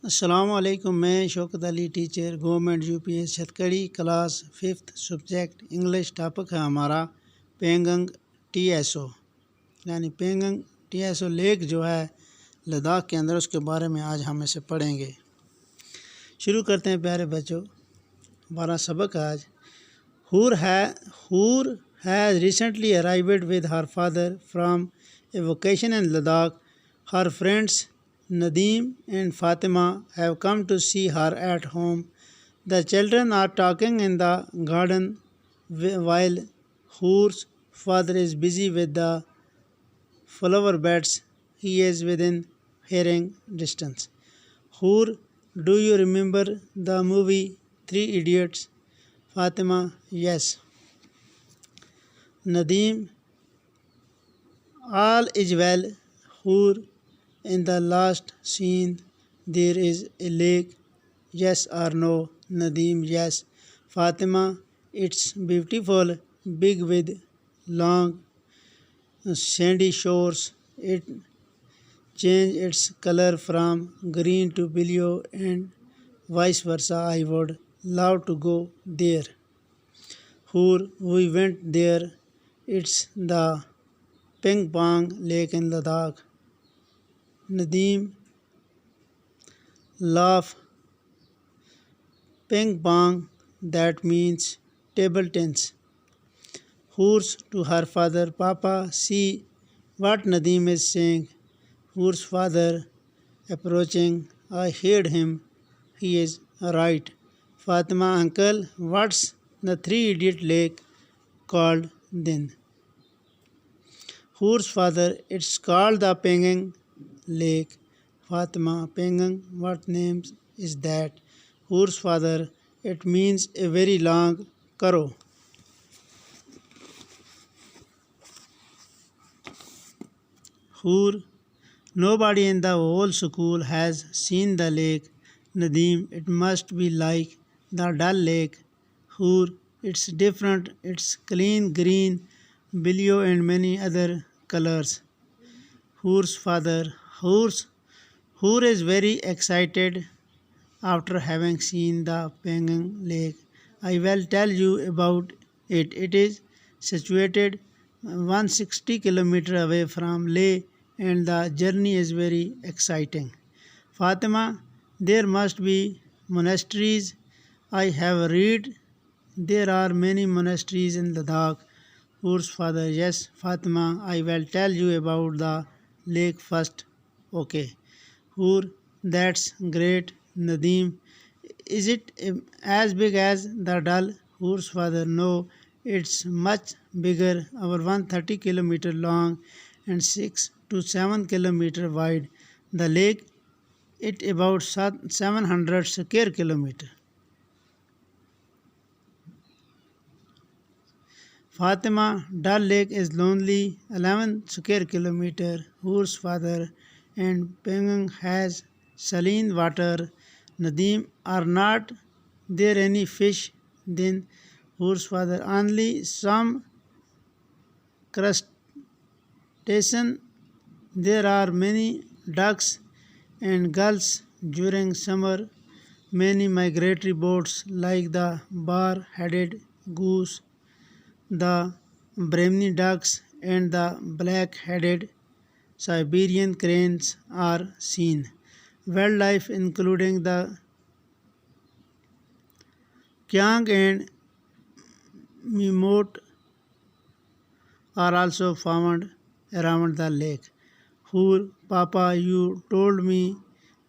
السلام علیکم. میں Shaukat Ali teacher government U P S Chhatkari class 5th subject English. Topic ہے ہمارا پینگنگ ٹی ایس او، یعنی Pangong T S O lake جو ہے لداخ کے اندر، اس کے بارے میں آج ہم اسے پڑھیں گے. شروع کرتے ہیں پیارے بچوں ہمارا سبق آج. ہور has recently arrived with her father from a vacation in Ladakh. Her friends Nadeem and Fatima have come to see her at home. The children are talking in the garden while Hoor's father is busy with the flower beds. He is within hearing distance. Hoor, do you remember the movie Three Idiots? Fatima, yes. Nadeem, all is well. Hoor, in the last scene there is a lake, yes or no? Nadeem, yes. Fatima, it's beautiful, big with long sandy shores. It changed its color from green to blue and vice versa. I would love to go there. Hoor, we went there. It's the Ping Pong Lake in Ladakh. Nadeem, laugh. Ping pong, that means table tennis. Hoors to her father, Papa, see what Nadeem is saying. Hoor's father approaching, I heard him. He is right. Fatima, uncle, what's the Three-Idiot Lake called then? Hoor's father, it's called the Pengeng Lake. Fatima, Pengeng, what name is that? Hoor's father, it means a very long currow. Hoor, nobody in the whole school has seen the lake. Nadeem, it must be like the Dal Lake. Hoor, it's different. It's clean green, blue and many other colors. Hoor's father, Hoor is very excited after having seen the Pengeng Lake. I will tell you about it. It is situated 160 kilometers away from Leh and the journey is very exciting. Fatima, there must be monasteries. I have read there are many monasteries in Ladakh. Hoor's father, yes. Fatima, I will tell you about the lake first. Okay. Hoor, that's great. Nadeem, is it as big as the Dal? Hoor's father, no, it's much bigger, over 130 kilometers long and 6 to 7 kilometers wide. The lake, it about 700 square kilometers. Fatima, Dal Lake is lonely, 11 square kilometers. Hoor's father, and Pengeng has saline water. Nadeem, are not there any fish then? Hoor's father, only some crustaceans. There are many ducks and gulls during summer. Many migratory birds like the bar-headed goose, the Brahmini ducks and the black-headed Siberian cranes are seen. Wildlife including the Kyang and Mimote are also found around the lake. Hoor, Papa, you told me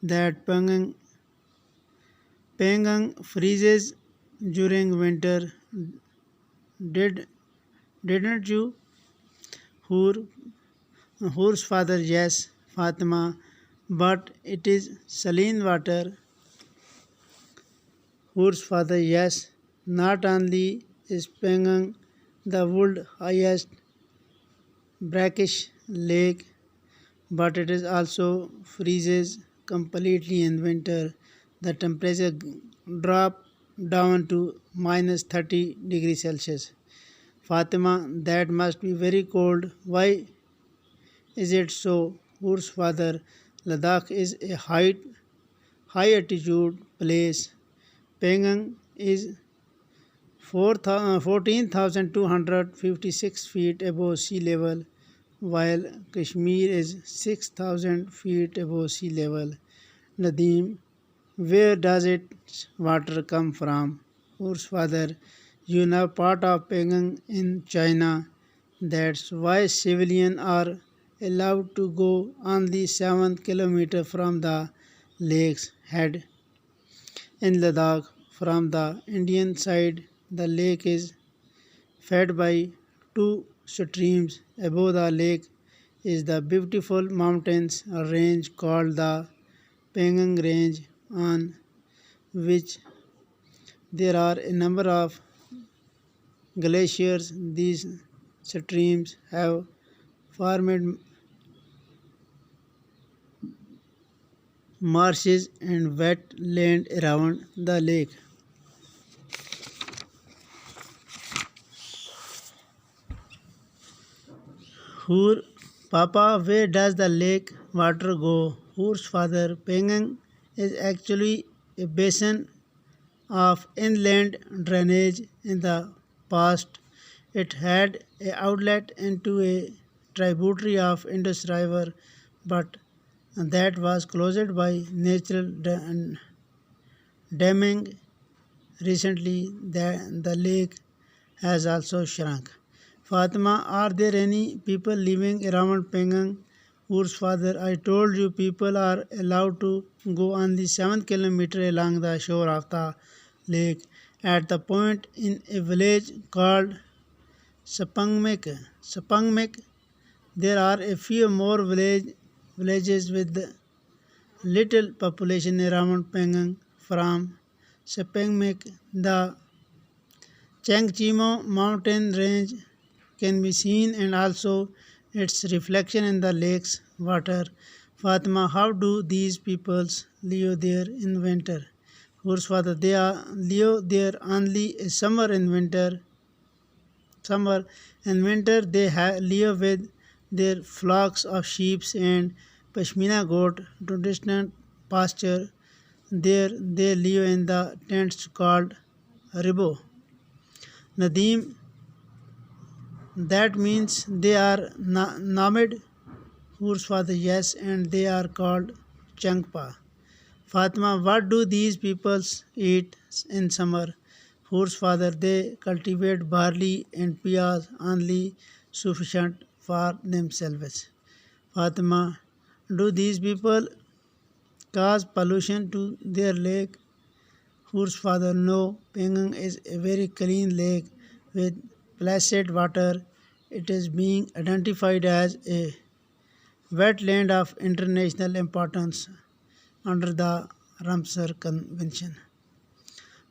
that Pengeng freezes during winter. Didn't you? Hoor's father, yes. Fatima, but it is saline water. Hoor's father, yes. Not only is Pengeng the world's highest brackish lake, but it is also freezes completely in winter. The temperature drop down to minus 30 degrees Celsius. Fatima, that must be very cold. Why is it so? Hoor's father, Ladakh is a hot high altitude place. Penang is 14,256 feet above sea level, while Kashmir is 6,000 feet above sea level. Nadeem, where does its water come from? Ur's father, you know part of Penang in China. That's why civilians are allowed to go only 7 kilometers from the lake's head. In Ladakh, from the Indian side, the lake is fed by two streams. Above the lake is the beautiful mountains range called the Penang Range, on which there are a number of glaciers. These streams have formed marshes and wetland around the lake. Hur, Papa, where does the lake water go? Hur's father, Penang is actually a basin of inland drainage. In the past. It had a outlet into a tributary of Indus River, but that was closed by natural damming. Recently, the lake has also shrunk. Fatima, are there any people living around Penang? Ur's father, I told you people are allowed to go only 7 kilometers along the shore of the lake. At the point in a village called Sapangmek, there are a few more villages with little population around Penang. From Sapangmek, the Changchimo mountain range can be seen and also its reflection in the lake's water. Fatima, how do these peoples live there in winter? Whose father, they are live there only a summer and winter they live with their flocks of sheep and pashmina goat to distant pasture. There they live in the tents called ribo. Nadeem, that means they are nomad. Whose father, yes, and they are called Changpa. Fatima, what do these peoples eat in summer? Whose father, they cultivate barley and peas only sufficient for themselves. Fatima, do these people cause pollution to their lake? Whose father, no, Penang is a very clean lake with placid water. It is being identified as a wetland of international importance under the Ramsar Convention.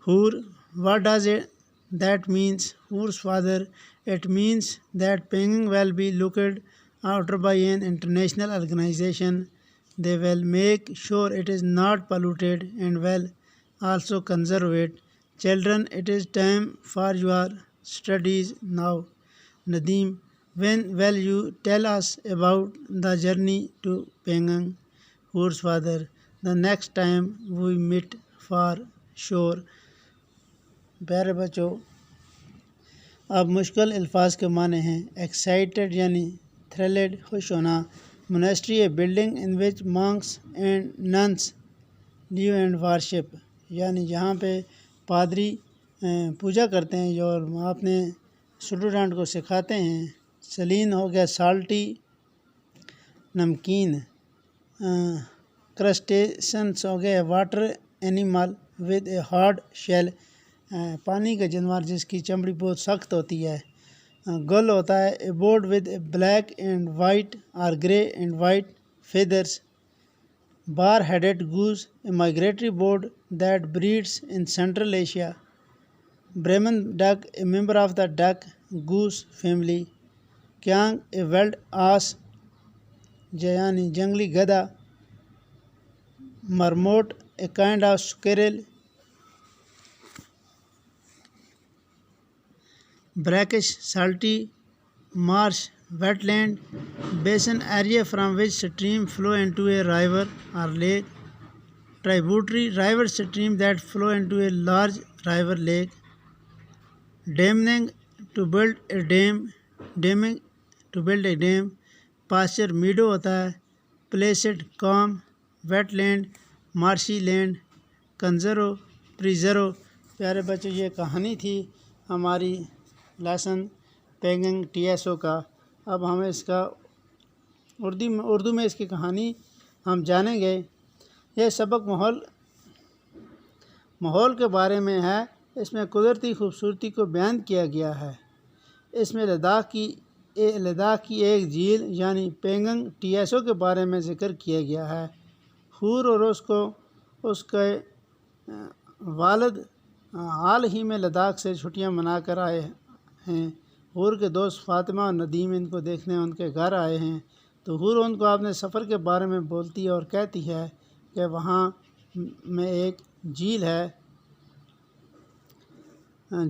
Hur, what does that means? Hur's father, it means that Penang will be looked after by an international organization. They will make sure it is not polluted and will also conserve it. Children, it is time for your studies now. Nadeem, when will you tell us about the journey to Penang? Hur's father, the next time we meet for sure. پیارے بچوں، اب مشکل الفاظ کے معنی ہیں excited یعنی thrilled, خوش ہونا. Monastery a building in which monks and nuns live and worship, یعنی جہاں پہ پادری پوجا کرتے ہیں اور اپنے اسٹوڈنٹ کو سکھاتے ہیں. سلین ہو گیا سالٹی نمکین. کرسٹیسنس ہو گیا water animal with a hard shell, پانی کا جانور جس کی چمڑی بہت سخت ہوتی ہے. گل ہوتا ہے a bird with a black and white اور grey and white feathers. Bar headed goose a migratory bird that breeds in Central Asia. Brahminy duck a member of the duck goose family. Kiang a wild ass یعنی جنگلی گدھا. Marmot a kind of squirrel. brackish salty marsh wetland basin area from which stream flow into a river or lake. tributary river stream that flow into a large river lake. Damming to build a dam. Pasture meadow ہوتا ہے. Placid calm, wetland, marshy land, conserve, preserve. پیارے بچوں یہ کہانی تھی ہماری lesson پینگنگ T S او کا. اب ہمیں اس کا اردو میں اس کی کہانی ہم جانیں گے. یہ سبق ماحول کے بارے میں ہے. اس میں قدرتی خوبصورتی کو بیان کیا گیا ہے. اس میں لداخ کی ایک جھیل یعنی پینگنگ ٹی ایس او کے بارے میں ذکر کیا گیا ہے. حور اور اس کے والد حال ہی میں لداخ سے چھٹیاں منا کر آئے ہیں. حور کے دوست فاطمہ اور ندیم ان کو دیکھنے ان کے گھر آئے ہیں. تو حور ان کو اپنے سفر کے بارے میں بولتی ہے اور کہتی ہے کہ وہاں میں ایک جھیل ہے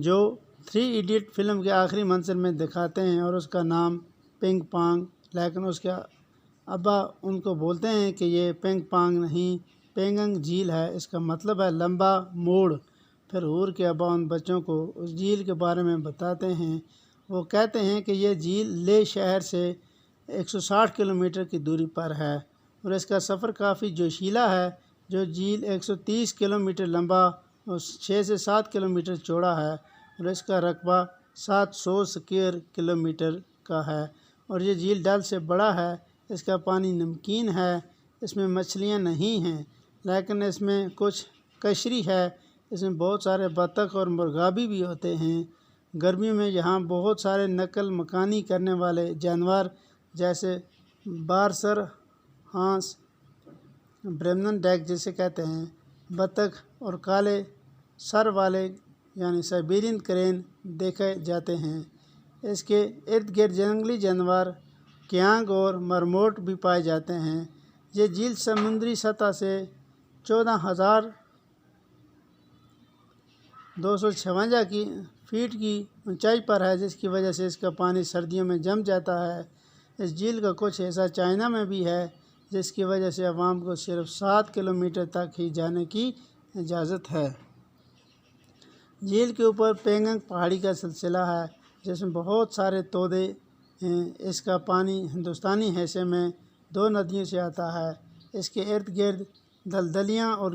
جو 3 ایڈیٹ فلم کے آخری منظر میں دکھاتے ہیں اور اس کا نام پنگ پانگ. لیکن اس کے ابا ان کو بولتے ہیں کہ یہ پنگ پانگ نہیں پینگنگ جھیل ہے. اس کا مطلب ہے لمبا موڑ. پھر حور کے ابا ان بچوں کو اس جھیل کے بارے میں بتاتے ہیں. وہ کہتے ہیں کہ یہ جھیل لے شہر سے 160 کلومیٹر کی دوری پر ہے اور اس کا سفر کافی جوشیلا ہے. جو جھیل 130 کلومیٹر لمبا اور 6 سے 7 کلومیٹر چوڑا ہے اور اس کا رقبہ 700 اسکوائر کلومیٹر کا ہے. اور یہ جھیل ڈل سے بڑا ہے. اس کا پانی نمکین ہے. اس میں مچھلیاں نہیں ہیں لیکن اس میں کچھ کشری ہے. اس میں بہت سارے بطخ اور مرغابی بھی ہوتے ہیں. گرمیوں میں یہاں بہت سارے نقل مکانی کرنے والے جانور جیسے بارسر ہانس برمن ڈیک جسے کہتے ہیں بطخ اور کالے سر والے یعنی سائبیرین کرین دیکھے جاتے ہیں. اس کے ارد گرد جنگلی جانور کیانگ اور مرموٹ بھی پائے جاتے ہیں. یہ جھیل سمندری سطح سے 14,256 فیٹ کی اونچائی پر ہے جس کی وجہ سے اس کا پانی سردیوں میں جم جاتا ہے. اس جھیل کا کچھ حصہ چائنا میں بھی ہے جس کی وجہ سے عوام کو صرف 7 کلومیٹر تک ہی جانے کی اجازت ہے. جھیل کے اوپر پینگنگ پہاڑی کا سلسلہ ہے جس میں بہت سارے تودے ہیں. اس کا پانی ہندوستانی حصے میں 2 ندیوں سے آتا ہے. اس کے ارد گرد دلدلیاں اور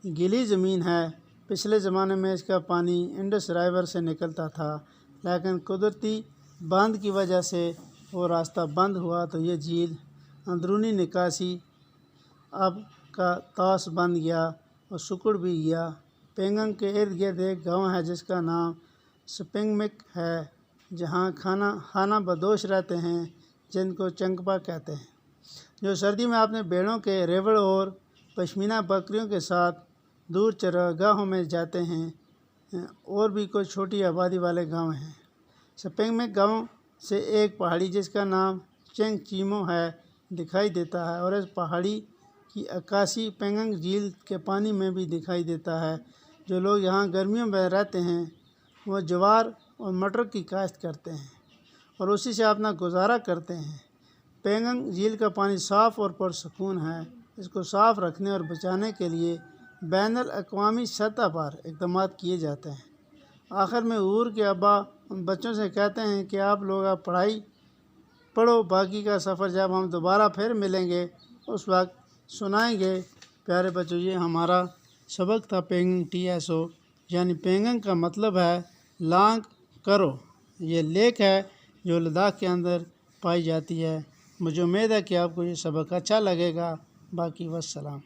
گیلی زمین ہے. پچھلے زمانے میں اس کا پانی انڈس رائور سے نکلتا تھا لیکن قدرتی باندھ کی وجہ سے وہ راستہ بند ہوا تو یہ جھیل اندرونی نکاسی اب کا طاس بن گیا اور سکڑ بھی گیا. پینگنگ کے ارد گرد ایک گاؤں ہے جس کا نام سپنگمک ہے جہاں خانہ بدوش رہتے ہیں جن کو چنگپا کہتے ہیں جو سردی میں اپنے بھیڑوں کے ریوڑ اور پشمینہ بکریوں کے ساتھ دور چراگاہوں میں جاتے ہیں. اور بھی کچھ چھوٹی آبادی والے گاؤں ہیں. سپنگمک گاؤں سے ایک پہاڑی جس کا نام چنگ چیمو ہے دکھائی دیتا ہے اور اس پہاڑی کی عکاسی پینگنگ جھیل کے پانی میں بھی دکھائی دیتا ہے. جو لوگ یہاں گرمیوں میں رہتے ہیں وہ جوار اور مٹر کی کاشت کرتے ہیں اور اسی سے اپنا گزارا کرتے ہیں. پینگنگ جھیل کا پانی صاف اور پرسکون ہے. اس کو صاف رکھنے اور بچانے کے لیے بین الاقوامی سطح پر اقدامات کیے جاتے ہیں. آخر میں حور کے ابا ان بچوں سے کہتے ہیں کہ آپ لوگ اب پڑھو باقی کا سفر جب ہم دوبارہ پھر ملیں گے اس وقت سنائیں گے. پیارے بچوں یہ ہمارا سبق تھا پینگنگ ٹی ایس او یعنی پینگنگ کا مطلب ہے لانگ کرو. یہ لیک ہے جو لداخ کے اندر پائی جاتی ہے. مجھے امید ہے کہ آپ کو یہ سبق اچھا لگے گا. باقی والسلام.